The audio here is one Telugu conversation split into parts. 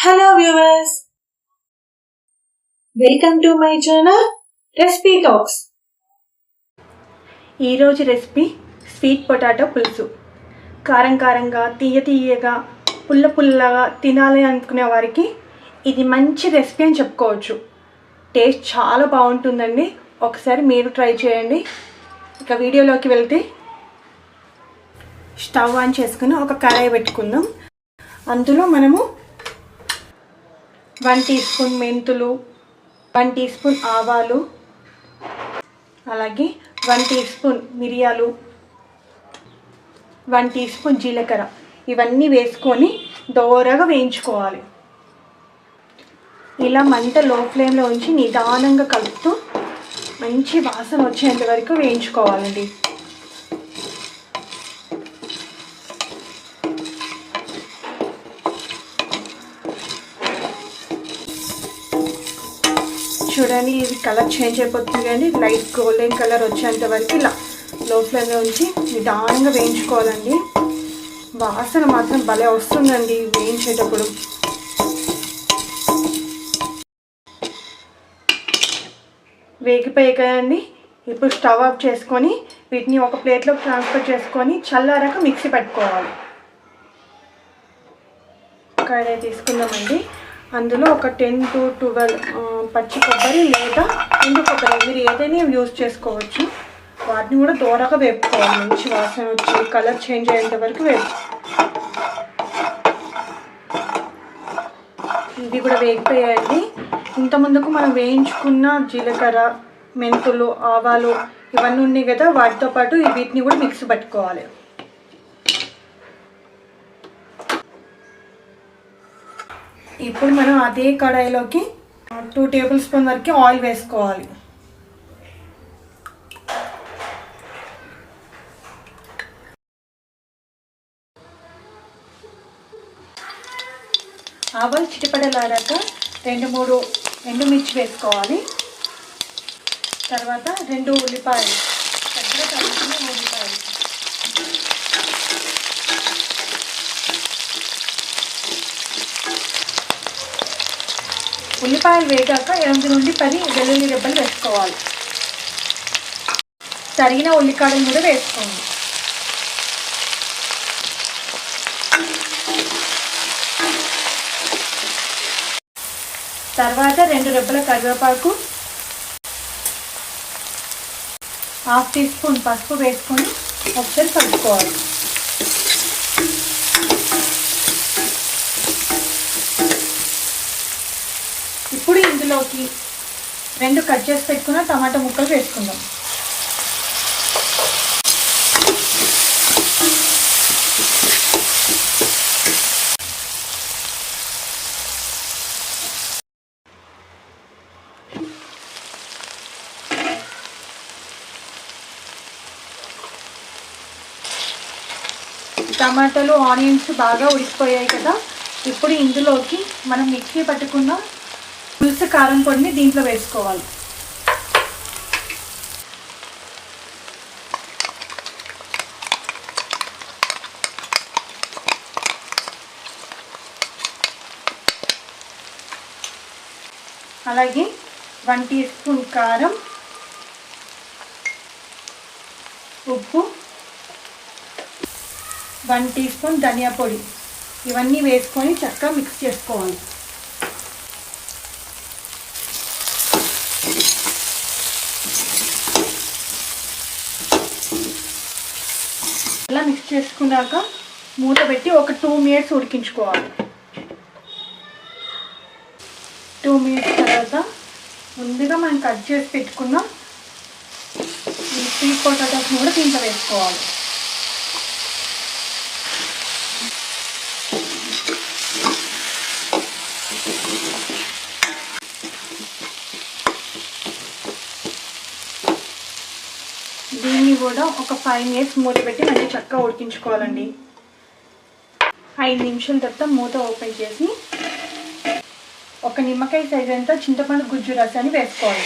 Hello viewers, welcome to my channel Recipe Talks. ఈ రోజు రెసిపీ స్వీట్ పొటాటో పులుసు. కారం కారంగా తీయగా పుల్లగా తినాలి అనుకునే వారికి ఇది మంచి రెసిపీ అని చెప్పుకోవచ్చు. టేస్ట్ చాలా బాగుంటుందండి. ఒకసారి మీరు ట్రై చేయండి. ఇక వీడియోలోకి వెళ్తే స్టవ్ ఆన్ చేసుకుని ఒక కడాయి పెట్టుకుందాం. అందులో మనము 1 టీ స్పూన్ మెంతులు, 1 టీ స్పూన్ ఆవాలు, అలాగే 1 టీ స్పూన్ మిరియాలు, 1 టీ స్పూన్ జీలకర్ర ఇవన్నీ వేసుకొని దోరగా వేయించుకోవాలి. ఇలా మంట లో ఫ్లేమ్లో ఉంచి నిదానంగా కలుపుతూ మంచి వాసన వచ్చేంత వరకు వేయించుకోవాలండి. చూడండి, ఇది కలర్ చేంజ్ అయిపోతుంది కానీ లైట్ గోల్డెన్ కలర్ వచ్చేంత వరకు ఇలా లో ఫ్లేమ్లో ఉంచి నిదానంగా వేయించుకోవాలండి. వాసన మాత్రం భలే వస్తుందండి వేయించేటప్పుడు. వేగిపోయాయి కదండి. ఇప్పుడు స్టవ్ ఆఫ్ చేసుకొని వీటిని ఒక ప్లేట్లోకి ట్రాన్స్ఫర్ చేసుకొని చల్లారాక మిక్సీ పెట్టుకోవాలి. కడాయి తీసుకుందామండి. అందులో ఒక 10 to 12 పచ్చి కొబ్బరి లేదా ఎండు కొబ్బరి మీరు ఏదైనా యూజ్ చేసుకోవచ్చు. వాటిని కూడా దూరగా వేపుకోవాలి. మంచి వాసన వచ్చి కలర్ చేంజ్ అయ్యేంత వరకు ఇవి కూడా వేగిపోయాయండి. ఇంతకుముందుకు మనం వేయించుకున్న జీలకర్ర, మెంతులు, ఆవాలు ఇవన్నీ ఉన్నాయి కదా, వాటితో పాటు వీటిని కూడా మిక్సీ పట్టుకోవాలి. ఇప్పుడు మనం అదే కడాయిలోకి 2 టేబుల్ స్పూన్ వరకు ఆయిల్ వేసుకోవాలి. ఆవాలు చిటిపడలాడాక 2-3 ఎండుమిర్చి వేసుకోవాలి. తర్వాత 2 ఉల్లిపాయలు, పెద్దగా తరుగుతున్న ఉల్లిపాయలు, ఉల్లిపాయలు వేగాక 8 నుండి 10 వెల్లుల్లి రెబ్బలు వేసుకోవాలి. తరిగిన ఉల్లికాడలు కూడా వేసుకోండి. తర్వాత 2 రెబ్బల కరివేపాకు, 1/2 టీ స్పూన్ పసుపు వేసుకొని ఒకసారి కలుపుకోవాలి. ఇప్పుడు ఇందులోకి 2 కట్ చేసి పెట్టుకున్న టమాటా ముక్కలు వేసుకుందాం. టమాటాలు, ఆనియన్స్ బాగా ఉడికిపోయాయి కదా. ఇప్పుడు ఇందులోకి మనం మిక్సీ పట్టుకున్న పులుసు కారం పొడిని దీంట్లో వేసుకోవాలి. అలాగే 1 టీ స్పూన్ కారం, ఉప్పు, 1 టీ స్పూన్ ధనియా పొడి ఇవన్నీ వేసుకొని చక్కగా మిక్స్ చేసుకోవాలి. ఇలా మిక్స్ చేసుకున్నాక మూత పెట్టి ఒక 2 మినిట్స్ ఉడికించుకోవాలి. 2 మినిట్స్ తర్వాత ముందుగా మనం కట్ చేసి పెట్టుకున్న ఈ స్వీట్ పొటాటోస్ని కూడా దీంట్లో వేసుకోవాలి. దీన్ని కూడా ఒక 5 మినిట్స్ మూత పెట్టి మంచి చక్కగా ఉడికించుకోవాలండి. 5 నిమిషాల తర్వాత మూత ఓపెన్ చేసి ఒక నిమ్మకాయ సైజ్ అంతా చింతపండు గుజ్జు రసాన్ని వేసుకోవాలి.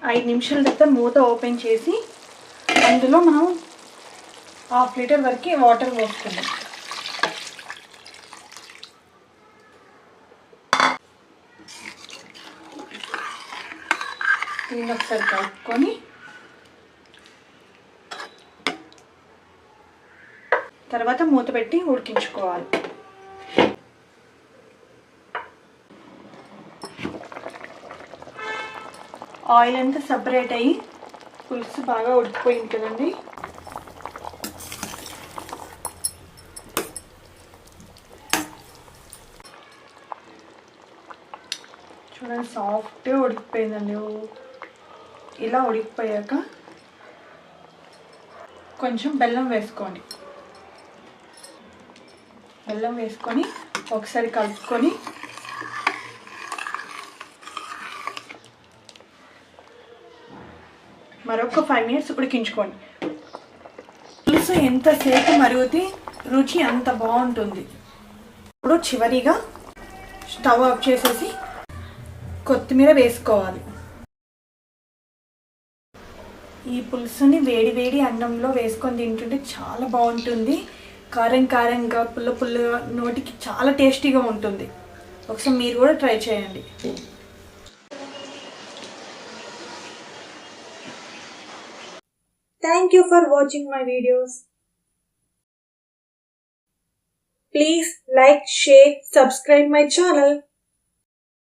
5 నిమిషాల తర్వాత మూత ఓపెన్ చేసి అందులో మనం 1/2 లీటర్ వరకు వాటర్ పోసుకుందాం. దీన్ని ఒకసారి కలుపుకొని తర్వాత మూత పెట్టి ఉడికించుకోవాలి. ఆయిల్ అంతా సపరేట్ అయ్యి పులుసు బాగా ఉడికిపోయింది కదండి. చూడండి సాఫ్ట్గా ఉడికిపోయిందండి. ఇలా ఉడికిపోయాక కొంచెం బెల్లం వేసుకోండి. బెల్లం వేసుకొని ఒకసారి కలుపుకొని మరొక 5 మినిట్స్ ఉడికించుకోండి. పులుసు ఎంతసేపు మరిగితే రుచి అంత బాగుంటుంది. ఇప్పుడు చివరిగా స్టవ్ ఆఫ్ చేసేసి కొత్తిమీర వేసుకోవాలి. ఈ పులుసుని వేడి వేడి అన్నంలో వేసుకొని తింటుంటే చాలా బాగుంటుంది. కారం కారంగా పుల్ల పుల్లగా నోటికి చాలా టేస్టీగా ఉంటుంది. ఒకసారి మీరు కూడా ట్రై చేయండి. Thank you for watching my videos. Please like, share, subscribe my channel.